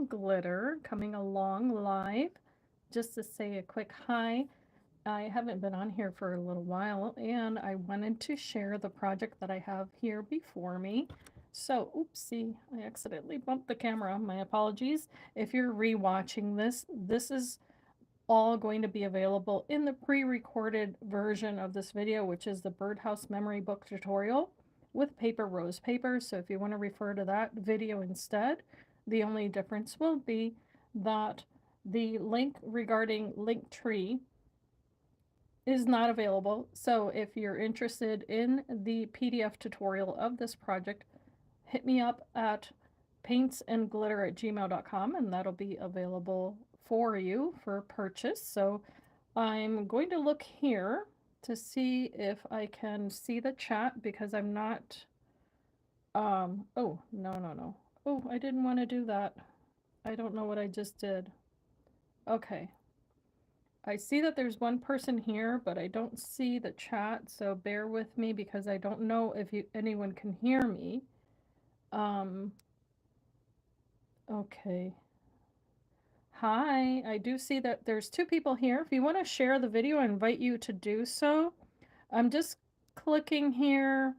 Glitter, coming along live just to say a quick hi. I haven't been on here for a little while and I wanted to share the project that I have here before me. So, oopsie, I accidentally bumped the camera. My apologies. If you're rewatching this, this is all going to be available in the pre-recorded version of this video, which is the Birdhouse Memory Book tutorial with paper rose paper. So if you want to refer to that video instead, the only difference will be that the link regarding Linktree is not available. So if you're interested in the PDF tutorial of this project, hit me up at paintsandglitter@gmail.com and that'll be available for you for purchase. So I'm going to look here to see if I can see the chat because I'm not, oh, no. Oh, I didn't want to do that. I don't know what I just did. Okay. I see that there's one person here, but I don't see the chat, so bear with me because I don't know if anyone can hear me. Okay. Hi, I do see that there's two people here. If you want to share the video, I invite you to do so. I'm just clicking here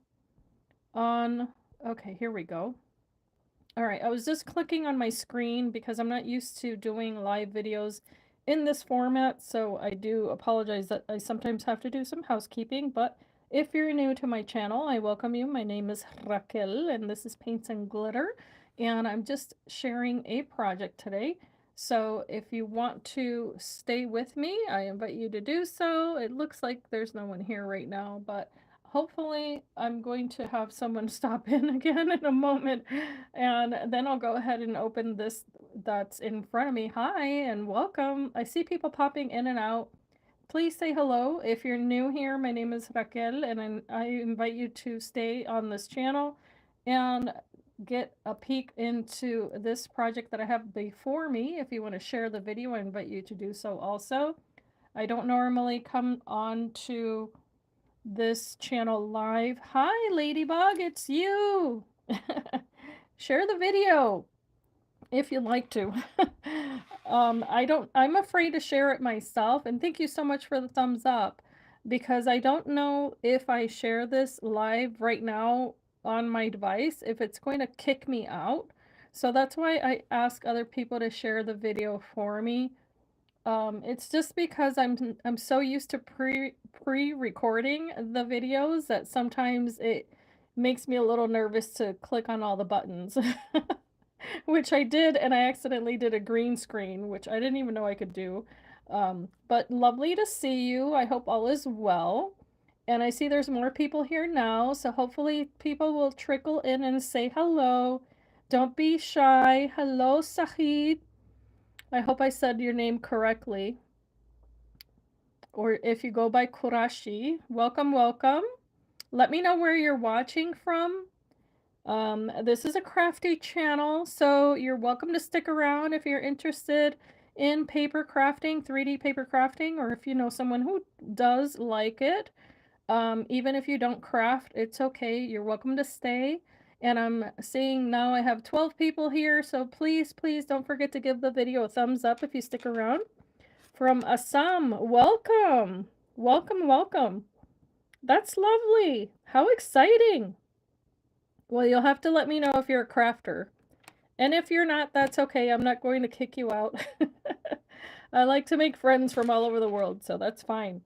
on, okay, here we go. All right, I was just clicking on my screen because I'm not used to doing live videos in this format, so I do apologize that I sometimes have to do some housekeeping, but if you're new to my channel, I welcome you. My name is Raquel, and this is Paints and Glitter, and I'm just sharing a project today. So if you want to stay with me, I invite you to do so. It looks like there's no one here right now, but hopefully I'm going to have someone stop in again in a moment, and then I'll go ahead and open this that's in front of me. Hi and welcome. I see people popping in and out. Please say hello. If you're new here, my name is Raquel, and I invite you to stay on this channel and get a peek into this project that I have before me. If you want to share the video, I invite you to do so also. I don't normally come on to this channel live. Hi, Ladybug, it's you. Share the video if you'd like to. I'm afraid to share it myself, and thank you so much for the thumbs up because I don't know if I share this live right now on my device if it's going to kick me out. So that's why I ask other people to share the video for me. It's just because I'm so used to pre-recording the videos that sometimes it makes me a little nervous to click on all the buttons. Which I did, and I accidentally did a green screen, which I didn't even know I could do. But lovely to see you. I hope all is well. And I see there's more people here now, so hopefully people will trickle in and say hello. Don't be shy. Hello, Sahid. I hope I said your name correctly. Or if you go by Kurashi, welcome, welcome. Let me know where you're watching from. This is a crafty channel, so you're welcome to stick around if you're interested in paper crafting, 3D paper crafting, or if you know someone who does like it. Even if you don't craft, it's okay. You're welcome to stay. And I'm seeing now I have 12 people here, so please, please don't forget to give the video a thumbs up if you stick around. From Assam, welcome. Welcome, welcome. That's lovely. How exciting. Well, you'll have to let me know if you're a crafter. And if you're not, that's okay. I'm not going to kick you out. I like to make friends from all over the world, so that's fine.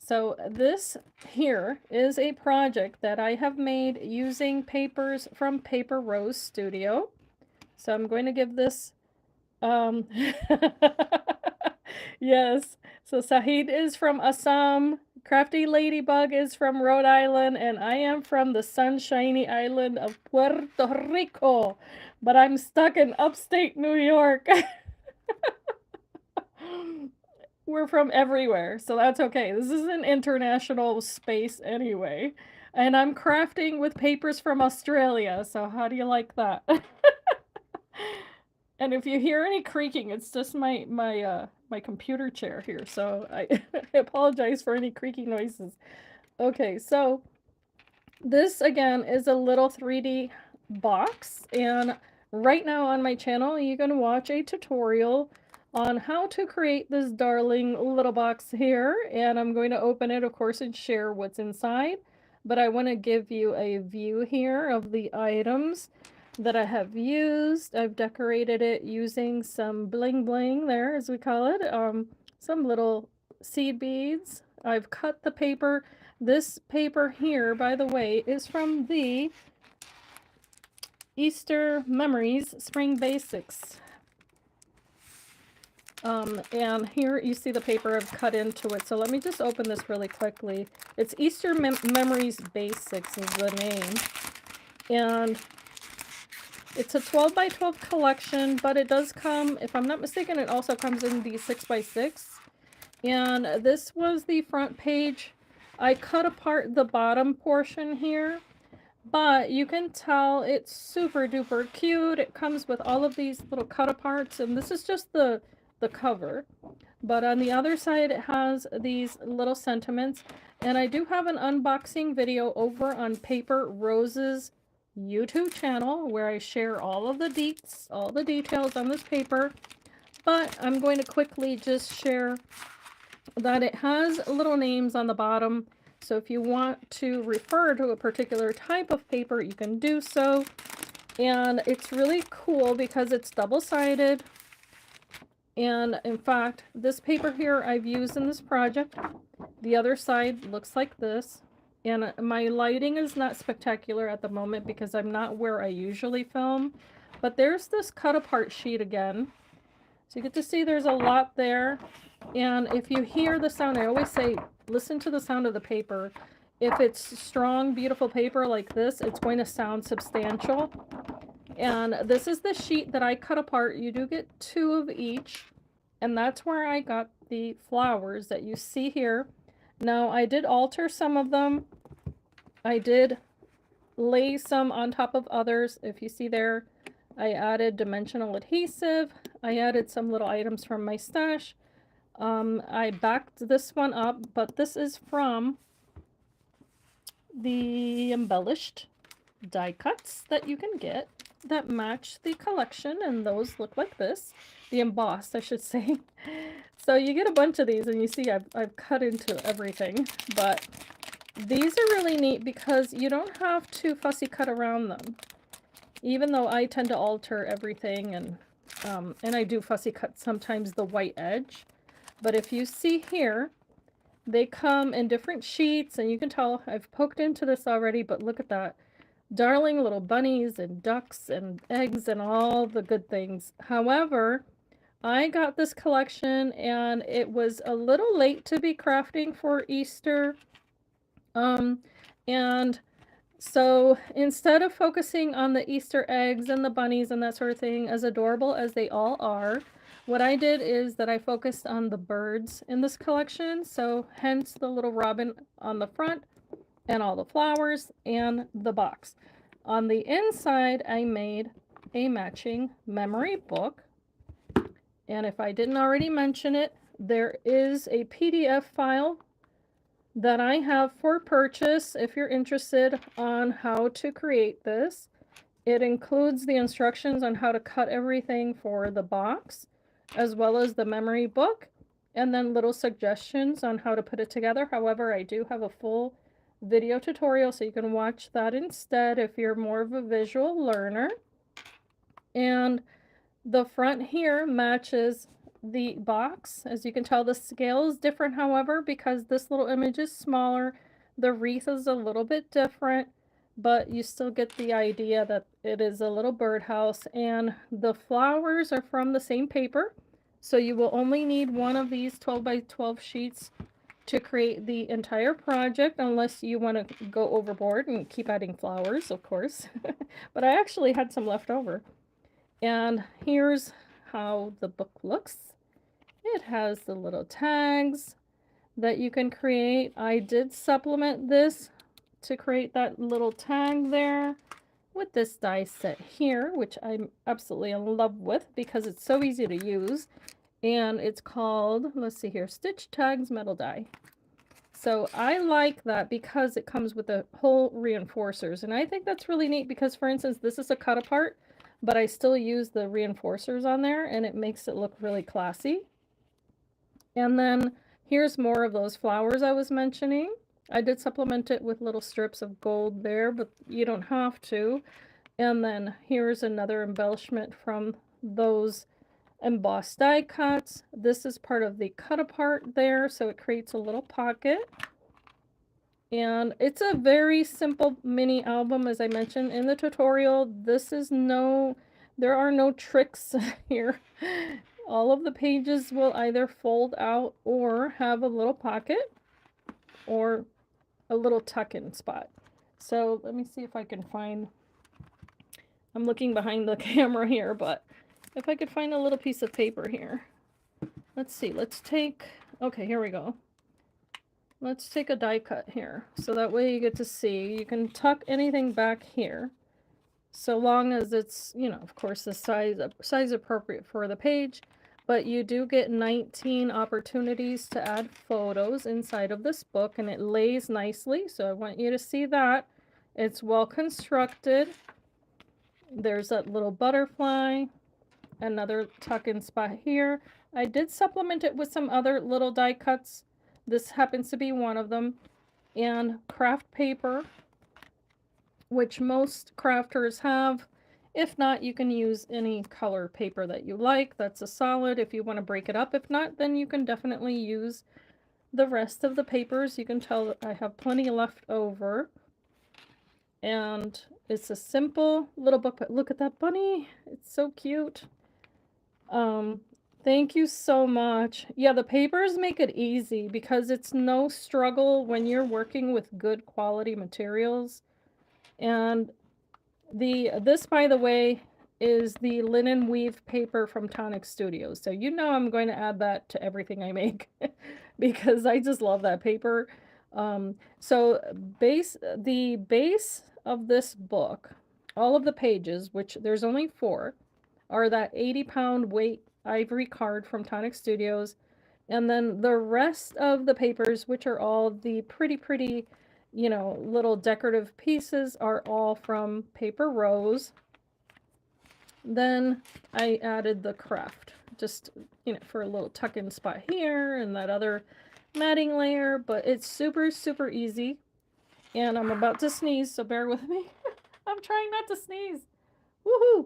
So this here is a project that I have made using papers from Paper Rose Studio. So I'm going to give this, yes. So Sahid is from Assam. Crafty Ladybug is from Rhode Island, and I am from the sunshiny island of Puerto Rico, but I'm stuck in upstate New York. We're from everywhere, so that's okay. This is an international space anyway, and I'm crafting with papers from Australia, so how do you like that? And if you hear any creaking, it's just my computer chair here, so I apologize for any creaking noises. Okay, so this again is a little 3D box, and right now on my channel, you're going to watch a tutorial on how to create this darling little box here. And I'm going to open it, of course, and share what's inside. But I want to give you a view here of the items that I have used. I've decorated it using some bling bling there, as we call it. Some little seed beads. I've cut the paper. This paper here, by the way, is from the Easter Memories Spring Basics. And here you see the paper I've cut into it. So let me just open this really quickly. It's Easter Memories Basics is the name. And it's a 12 by 12 collection, but it does come, if I'm not mistaken, it also comes in the 6 by 6. And this was the front page. I cut apart the bottom portion here, but you can tell it's super duper cute. It comes with all of these little cut aparts, and this is just the cover. But on the other side, it has these little sentiments. And I do have an unboxing video over on Paper Rose's YouTube channel where I share all of the deets, all the details on this paper. But I'm going to quickly just share that it has little names on the bottom. So if you want to refer to a particular type of paper, you can do so. And it's really cool because it's double-sided. And in fact, this paper here I've used in this project. The other side looks like this. And my lighting is not spectacular at the moment because I'm not where I usually film. But there's this cut apart sheet again. So you get to see there's a lot there. And if you hear the sound, I always say, listen to the sound of the paper. If it's strong, beautiful paper like this, it's going to sound substantial. And this is the sheet that I cut apart. You do get 2 of each. And that's where I got the flowers that you see here. Now, I did alter some of them. I did lay some on top of others. If you see there, I added dimensional adhesive. I added some little items from my stash. I backed this one up, but this is from the embellished die cuts that you can get that match the collection, and those look like this. The embossed, I should say. So you get a bunch of these, and you see I've cut into everything, but these are really neat because you don't have to fussy cut around them. Even though I tend to alter everything, and I do fussy cut sometimes the white edge. But if you see here, they come in different sheets, and you can tell I've poked into this already, but look at that. Darling little bunnies and ducks and eggs and all the good things. However, I got this collection and it was a little late to be crafting for Easter. And so instead of focusing on the Easter eggs and the bunnies and that sort of thing, as adorable as they all are, what I did is that I focused on the birds in this collection. So hence the little robin on the front and all the flowers and the box. On the inside, I made a matching memory book. And if I didn't already mention it, there is a PDF file that I have for purchase if you're interested on how to create this. It includes the instructions on how to cut everything for the box, as well as the memory book, and then little suggestions on how to put it together. However, I do have a full video tutorial, so you can watch that instead if you're more of a visual learner. And the front here matches the box. As you can tell, the scale is different, however, because this little image is smaller. The wreath is a little bit different, but you still get the idea that it is a little birdhouse. And the flowers are from the same paper, so you will only need one of these 12 by 12 sheets to create the entire project, unless you want to go overboard and keep adding flowers, of course. But I actually had some left over. And here's how the book looks. It has the little tags that you can create. I did supplement this to create that little tag there with this die set here, which I'm absolutely in love with because it's so easy to use. And it's called, let's see here, Stitch Tags Metal Die. So I like that because it comes with the whole reinforcers. And I think that's really neat because, for instance, this is a cut apart, but I still use the reinforcers on there, and it makes it look really classy. And then here's more of those flowers I was mentioning. I did supplement it with little strips of gold there, but you don't have to. And then here's another embellishment from those embossed die cuts. This is part of the cut apart there, so it creates a little pocket. And it's a very simple mini album, as I mentioned in the tutorial. There are no tricks here. All of the pages will either fold out or have a little pocket or a little tuck-in spot. So let me see if I can find, I'm looking behind the camera here, but if I could find a little piece of paper here. Let's see, okay, here we go. Let's take a die cut here, so that way you get to see. You can tuck anything back here, so long as it's, you know, of course, the size appropriate for the page. But you do get 19 opportunities to add photos inside of this book, and it lays nicely, so I want you to see that. It's well constructed. There's that little butterfly, another tuck-in spot here. I did supplement it with some other little die cuts. This happens to be one of them. And craft paper, which most crafters have. If not, you can use any color paper that you like. That's a solid if you want to break it up. If not, then you can definitely use the rest of the papers. You can tell that I have plenty left over. And it's a simple little book, but look at that bunny. It's so cute. Thank you so much. Yeah, the papers make it easy because it's no struggle when you're working with good quality materials. And this, by the way, is the linen weave paper from Tonic Studios. So you know I'm going to add that to everything I make because I just love that paper. So the base of this book, all of the pages, which there's only 4, are that 80-pound weight ivory card from Tonic Studios. And then the rest of the papers, which are all the pretty, you know, little decorative pieces, are all from Paper Rose. Then I added the craft, just, you know, for a little tuck-in spot here and that other matting layer, but it's super easy. And I'm about to sneeze, so bear with me. I'm trying not to sneeze. Woohoo!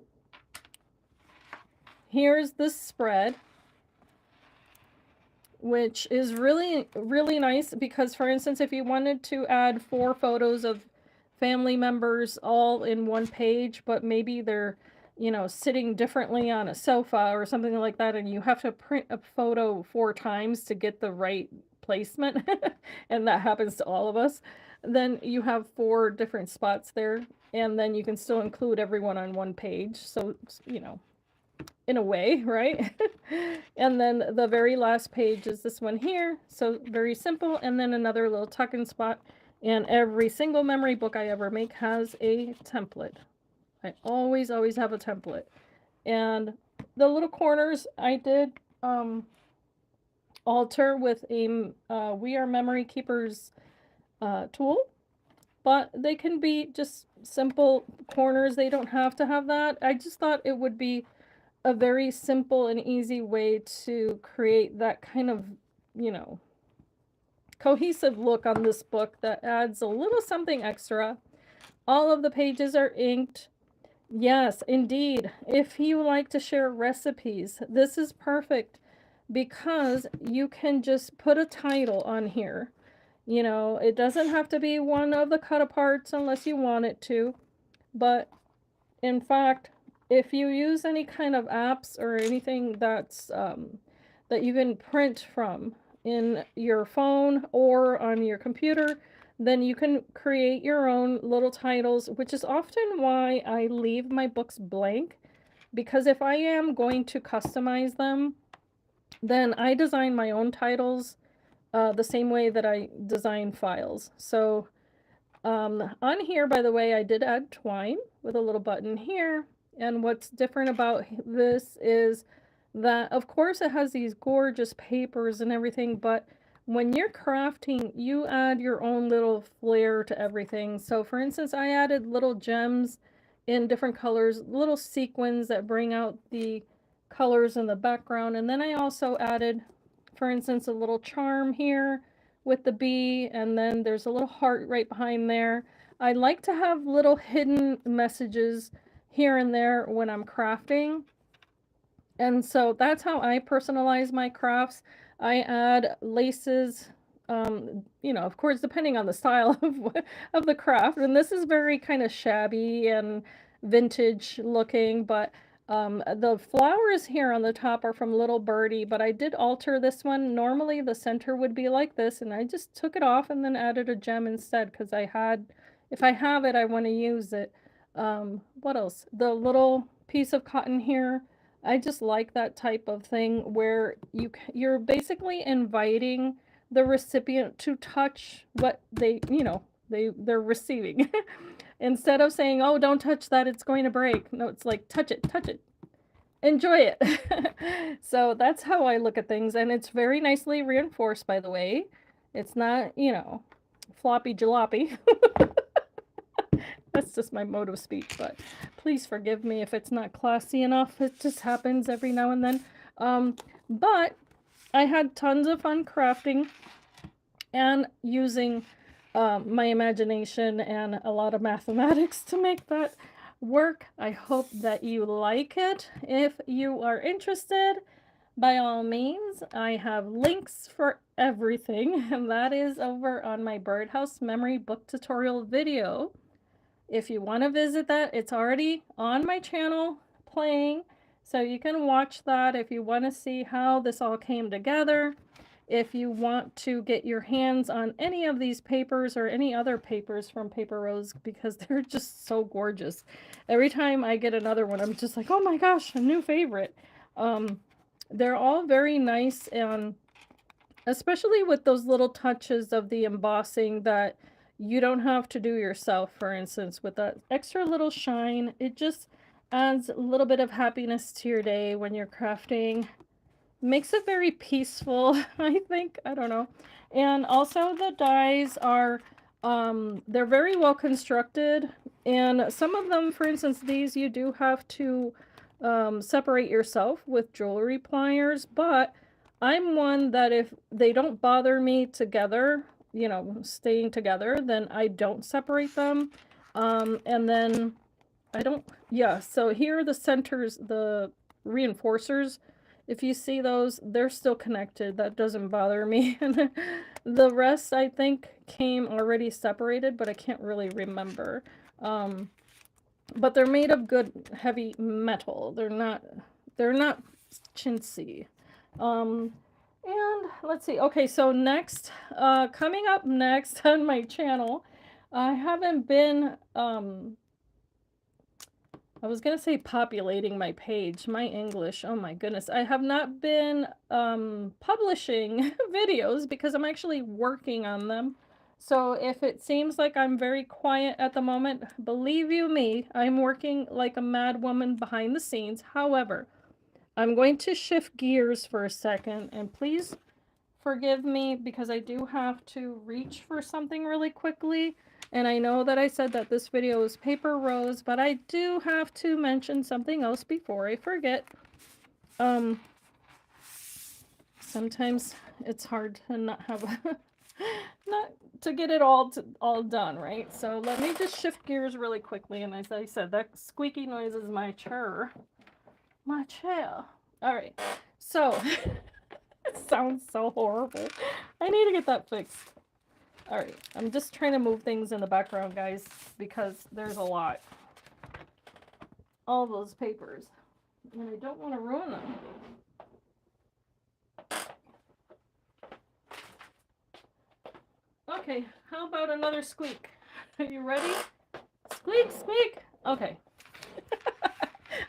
Here's the spread, which is really nice because, for instance, if you wanted to add 4 photos of family members all in one page, but maybe they're, you know, sitting differently on a sofa or something like that, and you have to print a photo 4 times to get the right placement, and that happens to all of us, then you have 4 different spots there, and then you can still include everyone on one page. So, you know, in a way, right? And then the very last page is this one here. So very simple. And then another little tuck-in spot. And every single memory book I ever make has a template. I always have a template. And the little corners I did alter with a We Are Memory Keepers tool. But they can be just simple corners. They don't have to have that. I just thought it would be a very simple and easy way to create that kind of, you know, cohesive look on this book that adds a little something extra. All of the pages are inked. Yes, indeed. If you like to share recipes, this is perfect because you can just put a title on here. You know, it doesn't have to be one of the cut aparts unless you want it to, but in fact, if you use any kind of apps or anything that's that you can print from in your phone or on your computer, then you can create your own little titles, which is often why I leave my books blank, because if I am going to customize them, then I design my own titles the same way that I design files. So on here, by the way, I did add twine with a little button here. And what's different about this is that, of course, it has these gorgeous papers and everything, but when you're crafting, you add your own little flair to everything. So for instance, I added little gems in different colors, little sequins that bring out the colors in the background. And then I also added, for instance, a little charm here with the bee, and then there's a little heart right behind there. I like to have little hidden messages here and there when I'm crafting. And so that's how I personalize my crafts. I add laces, you know, of course, depending on the style of the craft. And this is very kind of shabby and vintage looking, but the flowers here on the top are from Little Birdie, but I did alter this one. Normally the center would be like this, and I just took it off and then added a gem instead because I had, if I have it, I want to use it. What else? The little piece of cotton here, I just like that type of thing where you're basically inviting the recipient to touch what they, you know, they're receiving. Instead of saying, "Oh, don't touch that, it's going to break." No, it's like, touch it, enjoy it. So that's how I look at things, and it's very nicely reinforced, by the way. It's not, you know, floppy jalopy. That's just my mode of speech, but please forgive me if it's not classy enough. It just happens every now and then. But I had tons of fun crafting and using my imagination and a lot of mathematics to make that work. I hope that you like it. If you are interested, by all means, I have links for everything, and that is over on my Birdhouse Memory Book tutorial video. If you want to visit that, it's already on my channel playing, so you can watch that if you want to see how this all came together. If you want to get your hands on any of these papers or any other papers from Paper Rose, because they're just so gorgeous. Every time I get another one, I'm just like, oh my gosh, a new favorite. They're all very nice, and especially with those little touches of the embossing that you don't have to do yourself. For instance, with that extra little shine, it just adds a little bit of happiness to your day when you're crafting. Makes it very peaceful, I think. I don't know. And also the dies are, they're very well constructed. And some of them, for instance, these you do have to separate yourself with jewelry pliers. But I'm one that if they don't bother me together, you know, staying together, then I don't separate them. And then I don't, yeah, so here are the centers, the reinforcers. If you see those, they're still connected. That doesn't bother me. And the rest, I think, came already separated, but I can't really remember. But they're made of good, heavy metal. They're not chintzy. And let's see. Okay, so next, coming up next on my channel, I haven't been, I was going to say populating my page, my English, oh my goodness. I have not been publishing videos because I'm actually working on them. So if it seems like I'm very quiet at the moment, believe you me, I'm working like a mad woman behind the scenes. However, I'm going to shift gears for a second, and please forgive me because I do have to reach for something really quickly. And I know that I said that this video is Paper Rose, but I do have to mention something else before I forget. Sometimes it's hard to not have not to get it all done, right? So let me just shift gears really quickly. And as I said, that squeaky noise is my chair. My chair. All right. So it sounds so horrible. I need to get that fixed. All right. I'm just trying to move things in the background, guys, because there's a lot. All those papers. And I don't want to ruin them. Okay. How about another squeak? Are you ready? Squeak, squeak. Okay.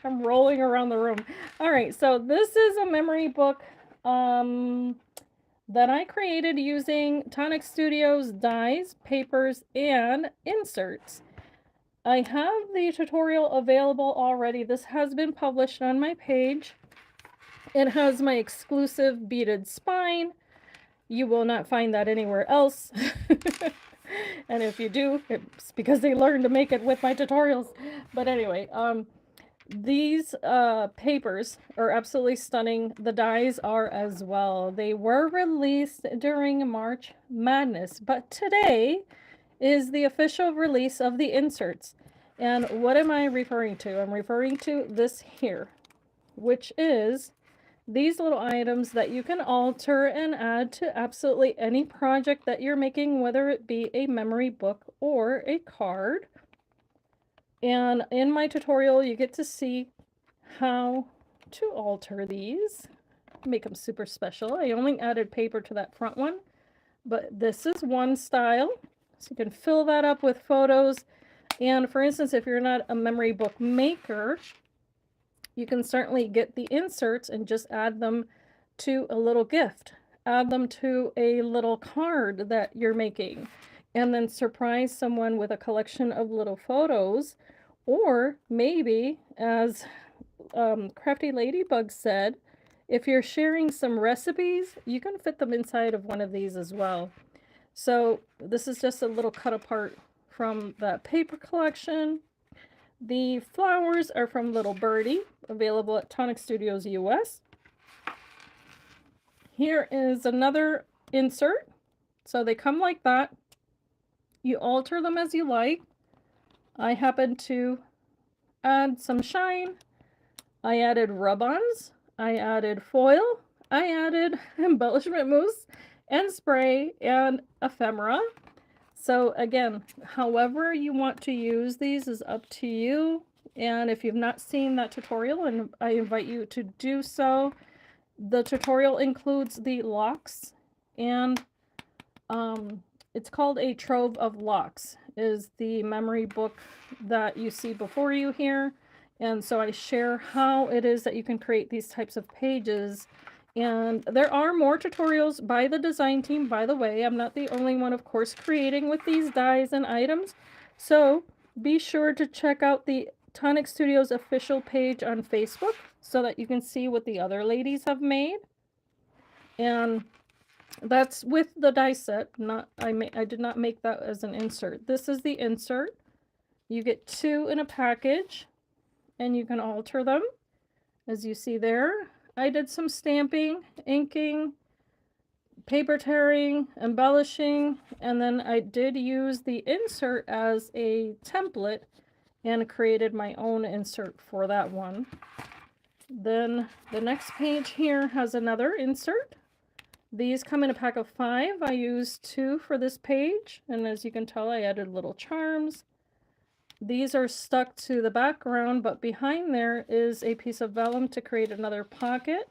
I'm rolling around the room. All right, so this is a memory book that I created using Tonic Studios dies, papers, and inserts. I have the tutorial available already. This has been published on my page. It has my exclusive beaded spine. You will not find that anywhere else. And if you do, it's because they learned to make it with my tutorials. But anyway, these papers are absolutely stunning. The dies are as well. They were released during March Madness, but today is the official release of the inserts. And what am I referring to? I'm referring to this here, which is these little items that you can alter and add to absolutely any project that you're making, whether it be a memory book or a card. And in my tutorial, you get to see how to alter these, make them super special. I only added paper to that front one, but this is one style. So you can fill that up with photos. And for instance, if you're not a memory book maker, you can certainly get the inserts and just add them to a little gift. Add them to a little card that you're making, and then surprise someone with a collection of little photos. Or maybe, as Crafty Ladybug said, if you're sharing some recipes, you can fit them inside of one of these as well. So this is just a little cut apart from that paper collection. The flowers are from Little Birdie, available at Tonic Studios US. Here is another insert. So they come like that. You alter them as you like. I happen to add some shine. I added rub-ons. I added foil. I added embellishment mousse and spray and ephemera. So again, however you want to use these is up to you. And if you've not seen that tutorial, and I invite you to do so, the tutorial includes the locks, and it's called a Trove of Locks, is the memory book that you see before you here. And so I share how it is that you can create these types of pages. And there are more tutorials by the design team, by the way. I'm not the only one, of course, creating with these dies and items. So be sure to check out the Tonic Studios official page on Facebook so that you can see what the other ladies have made. And that's with the die set. I did not make that as an insert. This is the insert. You get 2 in a package, and you can alter them, as you see there. I did some stamping, inking, paper tearing, embellishing, and then I did use the insert as a template and created my own insert for that one. Then the next page here has another insert. These come in a pack of 5. I used 2 for this page, and as you can tell, I added little charms. These are stuck to the background, but behind there is a piece of vellum to create another pocket.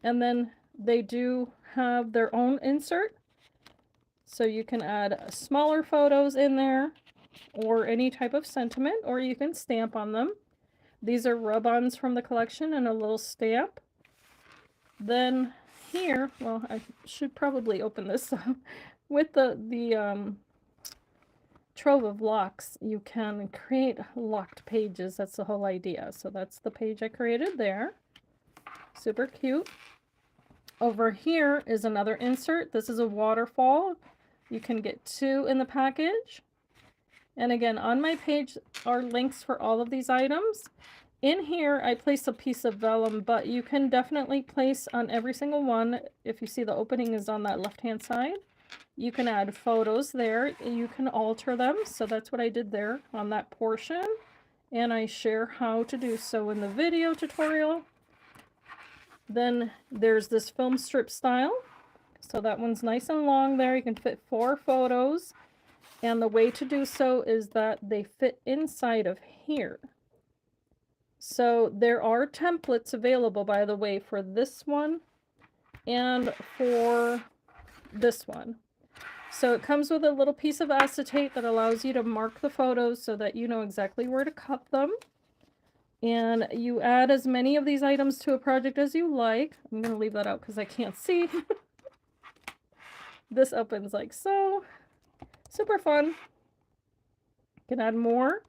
And then they do have their own insert. So you can add smaller photos in there, or any type of sentiment, or you can stamp on them. These are rub-ons from the collection and a little stamp. Then here, well, I should probably open this with the Trove of Locks. You can create locked pages. That's the whole idea. So that's the page I created there. Super cute. Over here is another insert. This is a waterfall. You can get 2 in the package. And again, on my page are links for all of these items. In here, I place a piece of vellum, but you can definitely place on every single one. If you see, the opening is on that left-hand side. You can add photos there. You can alter them. So that's what I did there on that portion. And I share how to do so in the video tutorial. Then there's this film strip style. So that one's nice and long there. You can fit 4 photos. And the way to do so is that they fit inside of here. So there are templates available, by the way, for this one and for this one. So it comes with a little piece of acetate that allows you to mark the photos so that you know exactly where to cut them. And you add as many of these items to a project as you like. I'm going to leave that out because I can't see. This opens like so. Super fun. You can add more.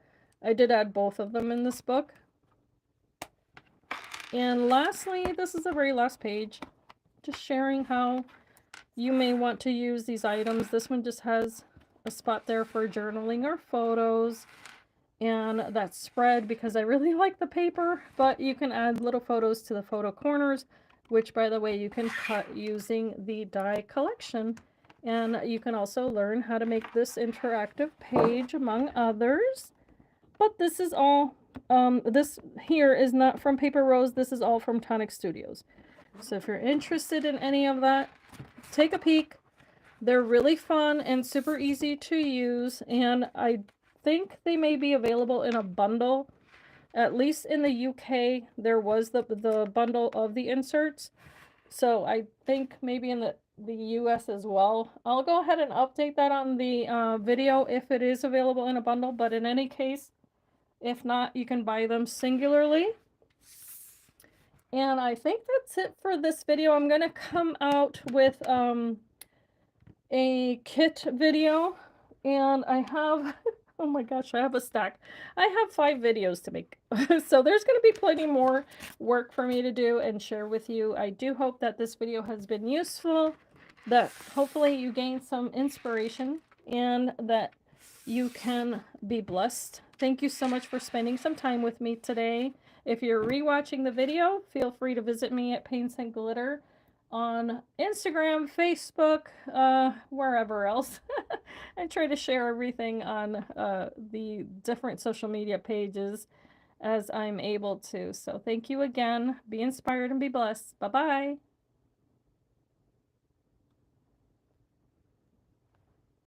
I did add both of them in this book. And lastly, this is the very last page. Just sharing how you may want to use these items. This one just has a spot there for journaling or photos, and that spread because I really like the paper, but you can add little photos to the photo corners, which by the way you can cut using the die collection. And you can also learn how to make this interactive page among others. But this is all, this here is not from Paper Rose, this is all from Tonic Studios. So if you're interested in any of that, take a peek. They're really fun and super easy to use, and I think they may be available in a bundle. At least in the UK, there was the bundle of the inserts. So I think maybe in the US as well. I'll go ahead and update that on the video if it is available in a bundle, but in any case, if not, you can buy them singularly. And I think that's it for this video. I'm going to come out with a kit video, and I have oh my gosh, I have a stack. I have 5 videos to make. So there's going to be plenty more work for me to do and share with you. I do hope that this video has been useful, that hopefully you gain some inspiration, and that you can be blessed. Thank you so much for spending some time with me today. If you're rewatching the video, feel free to visit me at Paints and Glitter on Instagram, Facebook, wherever else. I try to share everything on the different social media pages as I'm able to. So thank you again. Be inspired and be blessed. Bye-bye.